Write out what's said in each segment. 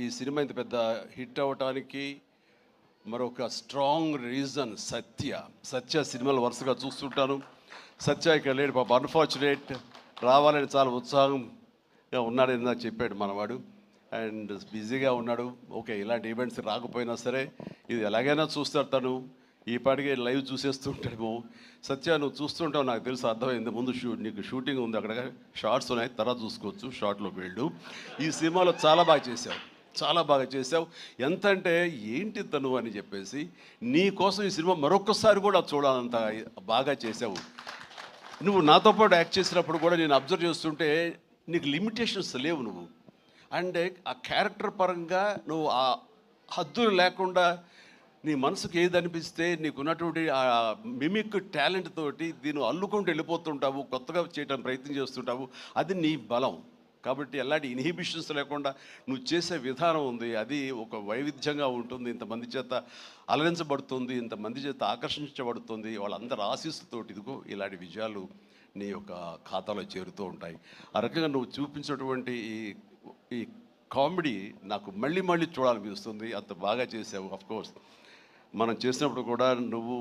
ఈ సినిమా ఇంత పెద్ద హిట్ అవ్వటానికి మరొక స్ట్రాంగ్ రీజన్ సత్య సినిమాలు వరుసగా చూస్తుంటాను. సత్య ఇక్కడ లేడు పాప, అన్ఫార్చునేట్. రావాలని చాలా ఉత్సాహంగా ఉన్నాడని నాకు చెప్పాడు మనవాడు. అండ్ బిజీగా ఉన్నాడు. ఓకే, ఇలాంటి ఈవెంట్స్ రాకపోయినా సరే ఇది ఎలాగైనా చూస్తాడు తను. ఈ పాటికే లైవ్ చూసేస్తుంటాడేమో. సత్య, నువ్వు చూస్తుంటావు, నాకు తెలుసు, అర్థమైంది. ముందు నీకు షూటింగ్ ఉంది, అక్కడ షార్ట్స్ ఉన్నాయి, తర్వాత చూసుకోవచ్చు, షార్ట్లోకి వెళ్ళు. ఈ సినిమాలో చాలా బాగా చేసావు. ఎంత అంటే ఏంటి తను అని చెప్పేసి నీ కోసం ఈ సినిమా మరొకసారి కూడా చూడాలంత బాగా చేసావు. నువ్వు నాతో పాటు యాక్ట్ చేసినప్పుడు కూడా నేను అబ్జర్వ్ చేస్తుంటే నీకు లిమిటేషన్స్ లేవు. నువ్వు అంటే ఆ క్యారెక్టర్ పరంగా నువ్వు ఆ హద్దులు లేకుండా నీ మనసుకు ఏది అనిపిస్తే నీకున్నటువంటి ఆ మిమిక్ టాలెంట్ తోటి దీన్ని అల్లుకుంటూ వెళ్ళిపోతుంటావు, కొత్తగా చేయడానికి ప్రయత్నం చేస్తుంటావు. అది నీ బలం. కాబట్టి ఎలాంటి ఇన్హిబిషన్స్ లేకుండా నువ్వు చేసే విధానం ఉంది, అది ఒక వైవిధ్యంగా ఉంటుంది. ఇంతమంది చేత అలరించబడుతుంది, ఇంతమంది చేత ఆకర్షించబడుతుంది. వాళ్ళందరి ఆశీస్సుతోటి ఇదిగో ఇలాంటి విజయాలు నీ యొక్క ఖాతాలో చేరుతూ ఉంటాయి. ఆ రకంగా నువ్వు చూపించినటువంటి ఈ కామెడీ నాకు మళ్ళీ చూడాలనిపిస్తుంది. అంత బాగా చేసావు. అఫ్కోర్స్ మనం చేసినప్పుడు కూడా నువ్వు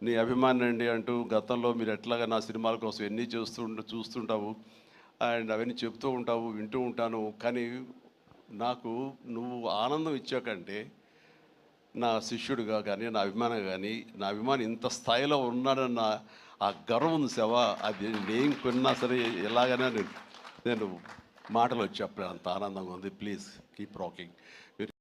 నీ అభిమాని అండి అంటూ గతంలో మీరు ఎట్లాగా నా సినిమాల కోసం ఎన్ని చూస్తుంటావు అండ్ అవన్నీ చెప్తూ ఉంటావు, వింటూ ఉంటాను. కానీ నాకు నువ్వు ఆనందం ఇచ్చాకంటే నా శిష్యుడిగా కానీ నా అభిమాని ఇంత స్థాయిలో ఉన్నాడన్న ఆ గర్వం ఉంది సేవ. అది నేను కొన్నా సరే ఎలాగైనా నేను మాటలు చెప్పలేను, అంత ఆనందంగా ఉంది. Please keep rocking.